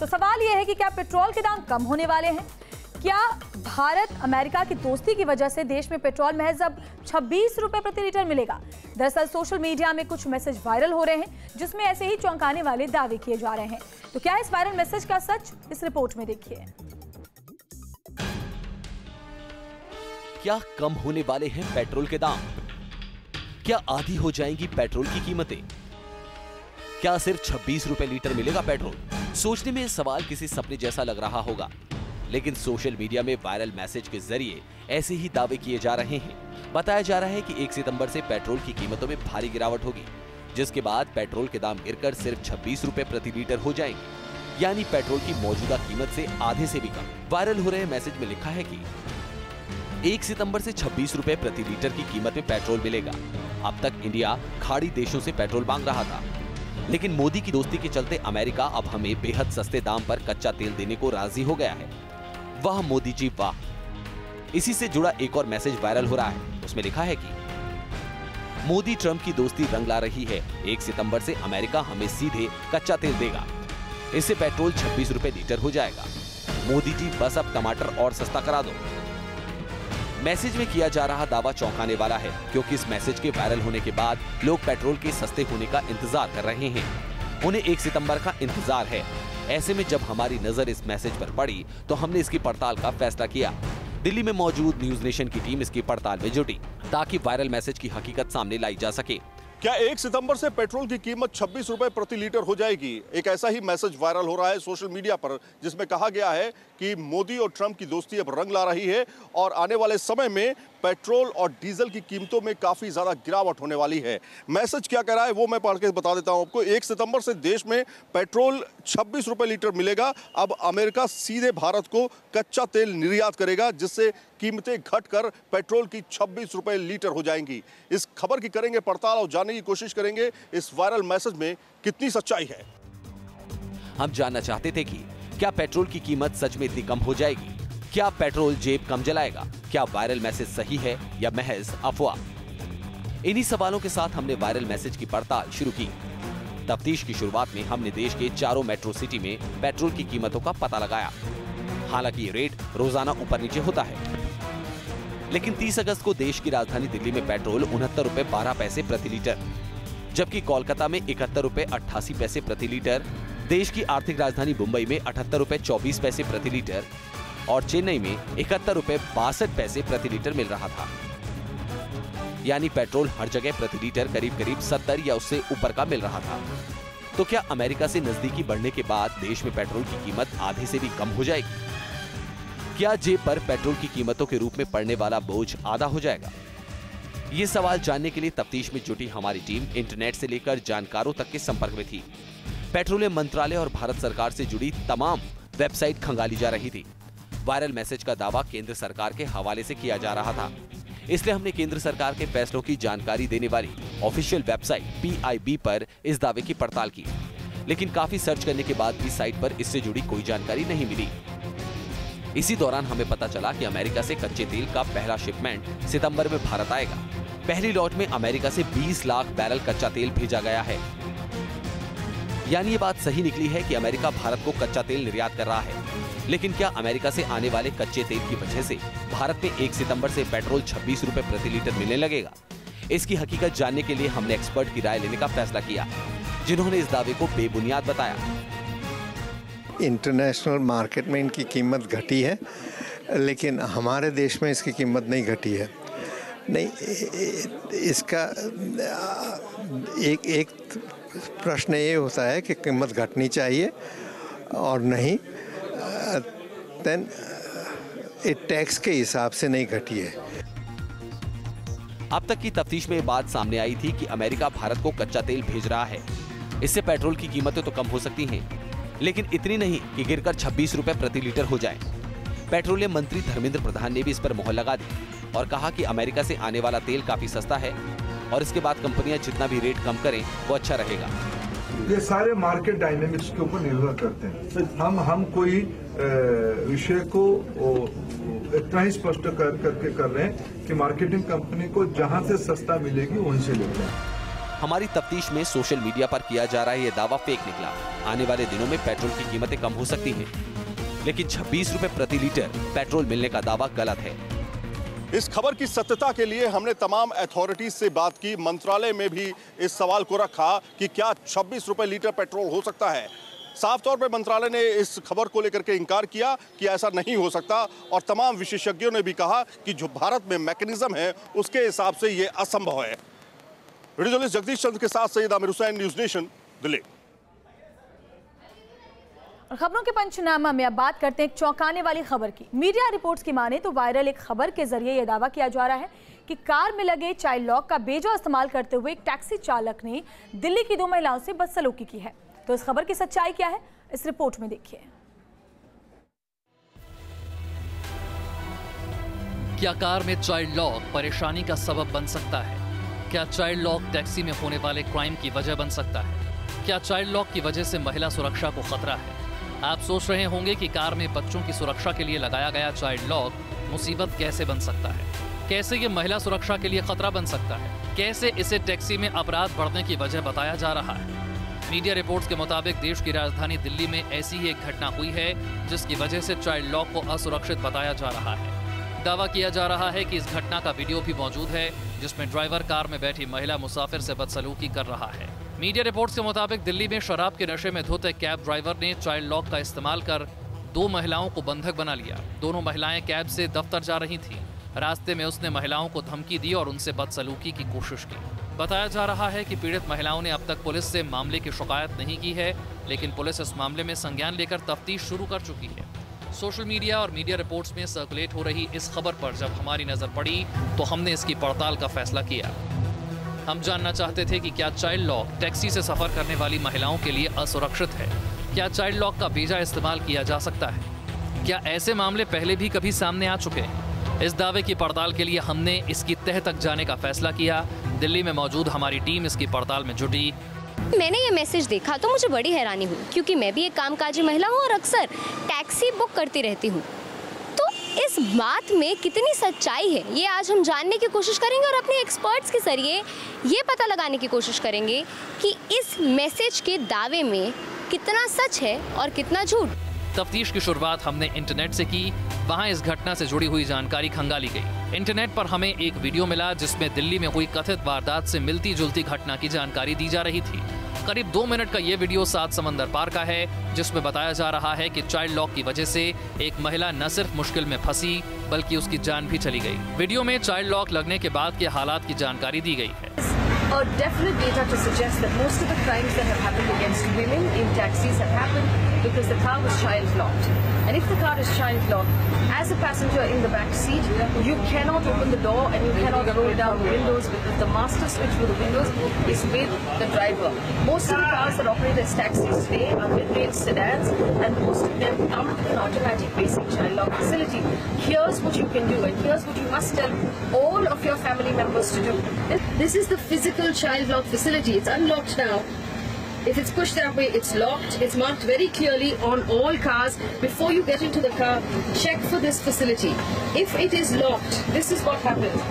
तो सवाल यह है कि क्या पेट्रोल के दाम कम होने वाले हैं? क्या भारत अमेरिका की दोस्ती की वजह से देश में पेट्रोल महज अब 26 रुपए प्रति लीटर मिलेगा? दरअसल सोशल मीडिया में कुछ मैसेज वायरल हो रहे हैं जिसमें ऐसे ही चौंकाने वाले दावे किए जा रहे हैं। तो क्या इस वायरल मैसेज का सच? इस रिपोर्ट में देखिए। क्या कम होने वाले हैं पेट्रोल के दाम? क्या आधी हो जाएंगी पेट्रोल की कीमतें? क्या सिर्फ 26 रुपए लीटर मिलेगा पेट्रोल? सोचने में सवाल किसी सपने जैसा लग रहा होगा, लेकिन सोशल मीडिया में वायरल मैसेज के जरिए ऐसे ही दावे किए जा रहे हैं। बताया जा रहा है कि 1 सितंबर से पेट्रोल की कीमतों में भारी गिरावट होगी, जिसके बाद पेट्रोल के दाम गिरकर सिर्फ 26 रुपए प्रति लीटर हो जाएंगे, यानी पेट्रोल की मौजूदा कीमत से आधे से भी कम। वायरल हो रहे मैसेज में लिखा है कि 1 सितंबर से 26 रुपए प्रति लीटर की कीमत में पेट्रोल मिलेगा। अब तक इंडिया खाड़ी देशों से पेट्रोल मांग रहा था, लेकिन मोदी की दोस्ती के चलते अमेरिका अब हमें बेहद सस्ते दाम पर कच्चा तेल देने को राजी हो गया है। वाह मोदी जी वाह। इसी से जुड़ा एक और मैसेज वायरल हो रहा है। उसमें लिखा है कि मोदी ट्रंप की दोस्ती रंग ला रही है। 1 सितंबर से अमेरिका हमें सीधे कच्चा तेल देगा, इससे पेट्रोल 26 रुपए लीटर हो जाएगा। मोदी जी बस अब टमाटर और सस्ता करा दो। मैसेज में किया जा रहा दावा चौंकाने वाला है, क्योंकि इस मैसेज के वायरल होने के बाद लोग पेट्रोल के सस्ते होने का इंतजार कर रहे हैं। उन्हें 1 सितंबर का इंतजार है। ऐसे में जब हमारी नजर इस मैसेज पर पड़ी तो हमने इसकी पड़ताल का फैसला किया। दिल्ली में मौजूद न्यूज नेशन की टीम इसकी पड़ताल में जुटी ताकि वायरल मैसेज की हकीकत सामने लाई जा सके। क्या 1 सितंबर से पेट्रोल की कीमत 26 रुपए प्रति लीटर हो जाएगी? एक ऐसा ही मैसेज वायरल हो रहा है सोशल मीडिया पर, जिसमें कहा गया है कि मोदी और ट्रंप की दोस्ती अब रंग ला रही है और आने वाले समय में पेट्रोल और डीजल की कीमतों में काफी ज्यादा गिरावट होने वाली है। मैसेज क्या कह रहा है वो मैं पढ़ के बता देता हूं आपको। 1 सितंबर से देश में पेट्रोल 26 रुपए लीटर मिलेगा। अब अमेरिका सीधे भारत को कच्चा तेल निर्यात करेगा, जिससे कीमतें घटकर पेट्रोल की 26 रुपए लीटर हो जाएंगी। इस खबर की करेंगे पड़ताल और जानने की कोशिश करेंगे इस वायरल मैसेज में कितनी सच्चाई है। हम जानना चाहते थे कि क्या पेट्रोल की कीमत सच में इतनी कम हो जाएगी? क्या पेट्रोल जेब कम जलाएगा? क्या वायरल मैसेज सही है या महज अफवाह? इन्हीं सवालों के साथ हमने वायरल मैसेज की पड़ताल शुरू की। तफ्तीश की शुरुआत में हमने देश के चारों मेट्रो सिटी में पेट्रोल की कीमतों का पता लगाया। हालांकि ये रेट रोजाना ऊपर नीचे होता है, लेकिन 30 अगस्त को देश की राजधानी दिल्ली में पेट्रोल 69 रुपए 12 पैसे प्रति लीटर, जबकि कोलकाता में 71 रुपए 88 पैसे प्रति लीटर, देश की आर्थिक राजधानी मुंबई में 78 रुपए 24 पैसे प्रति लीटर और चेन्नई में 71 रुपए 62 पैसे प्रति लीटर मिल रहा था। यानी पेट्रोल हर जगह प्रति लीटर करीब करीब 70 या उससे ऊपर का मिल रहा था। तो क्या अमेरिका से नजदीकी बढ़ने के बाद देश में पेट्रोल की कीमत आधे से भी कम हो जाएगी? क्या जेब पर पेट्रोल की कीमतों के रूप में पड़ने वाला बोझ आधा हो जाएगा? ये सवाल जानने के लिए तफ्तीश में जुटी हमारी टीम इंटरनेट से लेकर जानकारों तक के संपर्क में थी। पेट्रोलियम मंत्रालय और भारत सरकार से जुड़ी तमाम वेबसाइट खंगाली जा रही थी। वायरल मैसेज का दावा केंद्र सरकार के हवाले से किया जा रहा था, इसलिए हमने केंद्र सरकार के फैसलों की जानकारी देने वाली ऑफिशियल वेबसाइट PIB पर इस दावे की पड़ताल की, लेकिन काफी सर्च करने के बाद भी साइट पर इससे जुड़ी कोई जानकारी नहीं मिली। इसी दौरान हमें पता चला कि अमेरिका से कच्चे तेल का पहला शिपमेंट सितंबर में भारत आएगा। पहली लॉट में अमेरिका से 20 लाख बैरल कच्चा तेल भेजा गया है। यानी ये बात सही निकली है कि अमेरिका भारत को कच्चा तेल निर्यात कर रहा है। लेकिन क्या अमेरिका से आने वाले कच्चे तेल की वजह से भारत में 1 सितंबर से पेट्रोल 26 रुपए प्रति लीटर मिलने लगेगा? इसकी हकीकत जानने के लिए हमने एक्सपर्ट की राय लेने का फैसला किया, जिन्होंने इस दावे को बेबुनियाद बताया। इंटरनेशनल मार्केट में इनकी कीमत घटी है, लेकिन हमारे देश में इसकी कीमत नहीं घटी है। नहीं, इसका एक प्रश्न ये होता है कि कीमत घटनी चाहिए और नहीं, देन टैक्स के हिसाब से नहीं घटी है। अब तक की तफ्तीश में ये बात सामने आई थी कि अमेरिका भारत को कच्चा तेल भेज रहा है। इससे पेट्रोल की कीमतें तो कम हो सकती हैं, लेकिन इतनी नहीं कि गिरकर 26 रुपए प्रति लीटर हो जाए। पेट्रोलियम मंत्री धर्मेंद्र प्रधान ने भी इस पर मुहर लगा दी और कहा कि अमेरिका से आने वाला तेल काफी सस्ता है और इसके बाद कंपनियां जितना भी रेट कम करें वो अच्छा रहेगा। ये सारे मार्केट डायनेमिक्स के ऊपर निर्भर करते हैं। हम कोई विषय को इतना ही स्पष्ट करके कर रहे हैं कि मार्केटिंग कंपनी को जहां से सस्ता मिलेगी वहीं से लेते हैं। हमारी तफ्तीश में सोशल मीडिया पर किया जा रहा है ये दावा फेक निकला। आने वाले दिनों में पेट्रोल की कीमतें कम हो सकती हैं, लेकिन 26 रुपए प्रति लीटर पेट्रोल मिलने का दावा गलत है। इस खबर की सत्यता के लिए हमने तमाम अथॉरिटीज से बात की। मंत्रालय में भी इस सवाल को रखा कि क्या 26 रुपए लीटर पेट्रोल हो सकता है। साफ तौर पर मंत्रालय ने इस खबर को लेकर के इनकार किया कि ऐसा नहीं हो सकता, और तमाम विशेषज्ञों ने भी कहा कि जो भारत में मैकेनिज्म है उसके हिसाब से ये असंभव है। वीडियो जर्नलिस्ट जगदीश चंद्र के साथ सैयद आमिर हुसैन, न्यूज़ नेशन, दिल्ली। और खबरों के पंचनामा में अब बात करते हैं एक चौंकाने वाली खबर की। मीडिया रिपोर्ट्स की माने तो वायरल एक खबर के जरिए यह दावा किया जा रहा है कि कार में लगे चाइल्ड लॉक का बेजा इस्तेमाल करते हुए एक टैक्सी चालक ने दिल्ली की 2 महिलाओं से बदसलूकी की है। तो इस खबर की सच्चाई क्या है, इस रिपोर्ट में देखिए। क्या कार में चाइल्ड लॉक परेशानी का सबब बन सकता है? क्या चाइल्ड लॉक टैक्सी में होने वाले क्राइम की वजह बन सकता है? क्या चाइल्ड लॉक की वजह से महिला सुरक्षा को खतरा है? आप सोच रहे होंगे कि कार में बच्चों की सुरक्षा के लिए लगाया गया चाइल्ड लॉक मुसीबत कैसे बन सकता है, कैसे ये महिला सुरक्षा के लिए खतरा बन सकता है, कैसे इसे टैक्सी में अपराध बढ़ने की वजह बताया जा रहा है। मीडिया रिपोर्ट्स के मुताबिक देश की राजधानी दिल्ली में ऐसी ही एक घटना हुई है जिसकी वजह से चाइल्ड लॉक को असुरक्षित बताया जा रहा है। दावा किया जा रहा है कि इस घटना का वीडियो भी मौजूद है जिसमें ड्राइवर कार में बैठी महिला मुसाफिर से बदसलूकी कर रहा है। मीडिया रिपोर्ट्स के मुताबिक दिल्ली में शराब के नशे में धुत एक कैब ड्राइवर ने चाइल्ड लॉक का इस्तेमाल कर 2 महिलाओं को बंधक बना लिया। दोनों महिलाएं कैब से दफ्तर जा रही थीं। रास्ते में उसने महिलाओं को धमकी दी और उनसे बदसलूकी की कोशिश की। बताया जा रहा है कि पीड़ित महिलाओं ने अब तक पुलिस से मामले की शिकायत नहीं की है, लेकिन पुलिस इस मामले में संज्ञान लेकर तफ्तीश शुरू कर चुकी है। सोशल मीडिया और मीडिया रिपोर्ट्स में सर्कुलेट हो रही इस खबर पर जब हमारी नजर पड़ी तो हमने इसकी पड़ताल का फैसला किया। हम जानना चाहते थे कि क्या चाइल्ड लॉक टैक्सी से सफर करने वाली महिलाओं के लिए असुरक्षित है? क्या चाइल्ड लॉक का बेजा इस्तेमाल किया जा सकता है? क्या ऐसे मामले पहले भी कभी सामने आ चुके हैं? इस दावे की पड़ताल के लिए हमने इसकी तह तक जाने का फैसला किया। दिल्ली में मौजूद हमारी टीम इसकी पड़ताल में जुटी। मैंने ये मैसेज देखा तो मुझे बड़ी हैरानी हुई, क्योंकि मैं भी एक कामकाजी महिला हूँ और अक्सर टैक्सी बुक करती रहती हूँ। तो इस बात में कितनी सच्चाई है ये आज हम जानने की कोशिश करेंगे और अपने एक्सपर्ट्स के जरिए ये पता लगाने की कोशिश करेंगे कि इस मैसेज के दावे में कितना सच है और कितना झूठ। तफ्तीश की शुरुआत हमने इंटरनेट से की। वहां इस घटना से जुड़ी हुई जानकारी खंगाली गई। इंटरनेट पर हमें एक वीडियो मिला जिसमें दिल्ली में हुई कथित वारदात से मिलती जुलती घटना की जानकारी दी जा रही थी। करीब 2 मिनट का ये वीडियो 7 समंदर पार का है, जिसमें बताया जा रहा है कि चाइल्ड लॉक की वजह से एक महिला न सिर्फ मुश्किल में फंसी बल्कि उसकी जान भी चली गई। वीडियो में चाइल्ड लॉक लगने के बाद के हालात की जानकारी दी गई है। Definite data to suggest that most of the crimes that have happened against women in taxis have happened because the car was child locked. And if the car is child locked, as a passenger in the back seat, you cannot open the door and you cannot roll down the windows because the master switch for the windows is with the driver. Most of the cars that operate as taxis today are mid-range sedans, and most of them come with an automatic basic child lock facility. Here's what you can do, and here's what you must tell all of your family members to do. This is the physical child lock facility. It's unlocked now. If it's pushed that way, it's locked. It's marked very clearly on all cars. Before you get into the car, check for this facility. If it is locked, this is what happens.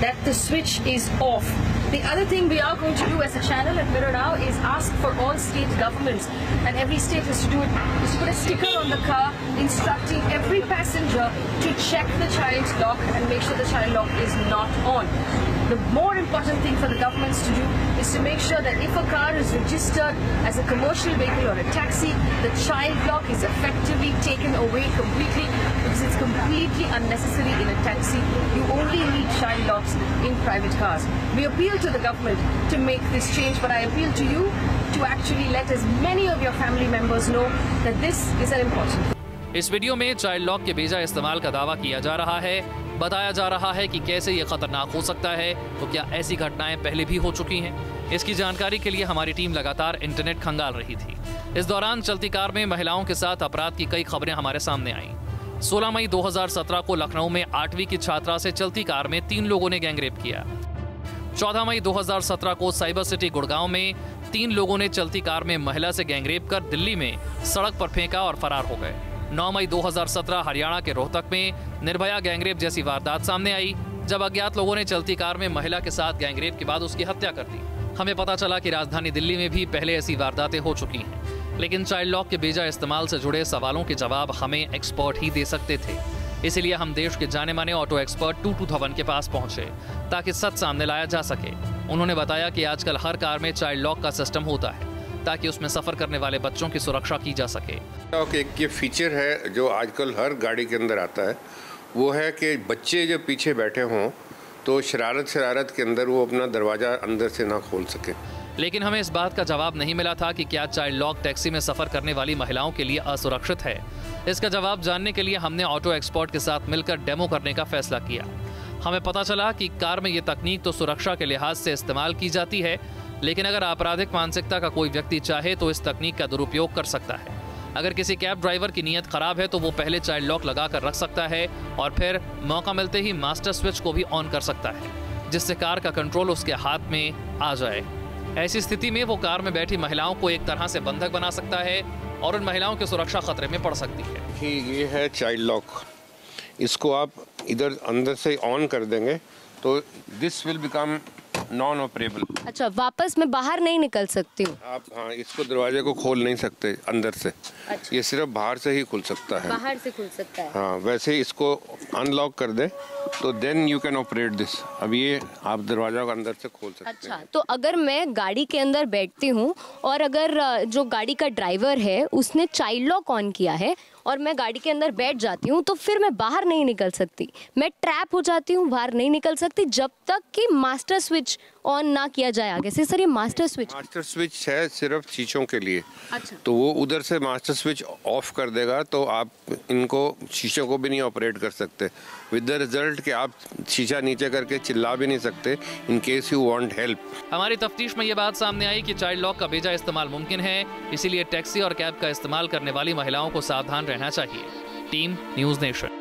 That the switch is off. The other thing we are going to do as a channel at Mirror Now is ask for all state governments, and every state has to do it, is to put a sticker on the car instructing every passenger to check the child lock and make sure the child lock is not on. The more important thing for the governments to do is to make sure that if a car is registered as a commercial vehicle or a taxi, the child lock is effectively taken away completely, because it's completely unnecessary in a taxi. You only need child locks in private cars. We appeal to the government to make this change, but I appeal to you to actually let as many of your family members know that this is an important. इस video में child lock के बेजा इस्तेमाल का दावा किया जा रहा है। बताया जा रहा है कि कैसे ये खतरनाक हो सकता है। तो क्या ऐसी घटनाएं पहले भी हो चुकी हैं? इसकी जानकारी के लिए हमारी टीम लगातार इंटरनेट खंगाल रही थी। इस दौरान चलती कार में महिलाओं के साथ अपराध की कई खबरें हमारे सामने आईं। 16 मई 2017 को लखनऊ में 8वीं की छात्रा से चलती कार में 3 लोगों ने गैंगरेप किया। 14 मई 2017 को साइबर सिटी गुड़गांव में 3 लोगों ने चलती कार में महिला से गैंगरेप कर दिल्ली में सड़क पर फेंका और फरार हो गए। 9 मई 2017 हरियाणा के रोहतक में निर्भया गैंगरेप जैसी वारदात सामने आई, जब अज्ञात लोगों ने चलती कार में महिला के साथ गैंगरेप के बाद उसकी हत्या कर दी। हमें पता चला कि राजधानी दिल्ली में भी पहले ऐसी वारदातें हो चुकी हैं, लेकिन चाइल्ड लॉक के बेजा इस्तेमाल से जुड़े सवालों के जवाब हमें एक्सपर्ट ही दे सकते थे। इसीलिए हम देश के जाने माने ऑटो एक्सपर्ट टूटू धवन के पास पहुंचे ताकि सच सामने लाया जा सके। उन्होंने बताया कि आजकल हर कार में चाइल्ड लॉक का सिस्टम होता है ताकि उसमें सफर करने वाले बच्चों की सुरक्षा की जा सके। एक ये फीचर है जो आजकल हर गाड़ी के अंदर आता है, वो है कि बच्चे जो पीछे बैठे हों तो शरारत के अंदर वो अपना दरवाज़ा अंदर से ना खोल सके। लेकिन हमें इस बात का जवाब नहीं मिला था कि क्या चाइल्ड लॉक टैक्सी में सफर करने वाली महिलाओं के लिए असुरक्षित है। इसका जवाब जानने के लिए हमने ऑटो एक्सपर्ट के साथ मिलकर डेमो करने का फैसला किया। हमें पता चला कि कार में ये तकनीक तो सुरक्षा के लिहाज से इस्तेमाल की जाती है, लेकिन अगर आपराधिक मानसिकता का कोई व्यक्ति चाहे तो इस तकनीक का दुरुपयोग कर सकता है। अगर किसी कैब ड्राइवर की नीयत खराब है तो वो पहले चाइल्ड लॉक लगा कर रख सकता है और फिर मौका मिलते ही मास्टर स्विच को भी ऑन कर सकता है, जिससे कार का कंट्रोल उसके हाथ में आ जाए। ऐसी स्थिति में वो कार में बैठी महिलाओं को एक तरह से बंधक बना सकता है और उन महिलाओं की सुरक्षा खतरे में पड़ सकती है। ये है चाइल्ड लॉक, इसको आप इधर अंदर से ऑन कर देंगे तो this will become non operable. अच्छा, वापस मैं बाहर नहीं निकल सकती हूँ आप? हाँ, इसको दरवाजे को खोल नहीं सकते अंदर से। अच्छा। ये सिर्फ बाहर से ही खुल सकता है। बाहर से खुल सकता है। हाँ, वैसे इसको अनलॉक कर दें तो then you can operate this. अब ये आप दरवाजा को अंदर से खोल सकते हैं। अच्छा, तो अगर मैं गाड़ी के अंदर बैठती हूँ और अगर जो गाड़ी का ड्राइवर है उसने चाइल्ड लॉक ऑन किया है और मैं गाड़ी के अंदर बैठ जाती हूँ तो फिर मैं बाहर नहीं निकल सकती, मैं ट्रैप हो जाती हूँ, बाहर नहीं निकल सकती जब तक कि मास्टर स्विच ऑन ना किया जाए आगे से। सर, ये मास्टर स्विच है सिर्फ शीशों के लिए। अच्छा, तो वो उधर से मास्टर स्विच ऑफ कर देगा तो आप इनको शीशों को भी नहीं ऑपरेट कर सकते, विद द रिजल्ट कि आप शीशा नीचे करके चिल्ला भी नहीं सकते in case you want help. हमारी तफ्तीश में ये बात सामने आई कि चाइल्ड लॉक का बेजा इस्तेमाल मुमकिन है, इसीलिए टैक्सी और कैब का इस्तेमाल करने वाली महिलाओं को सावधान रहना चाहिए। Team news nation.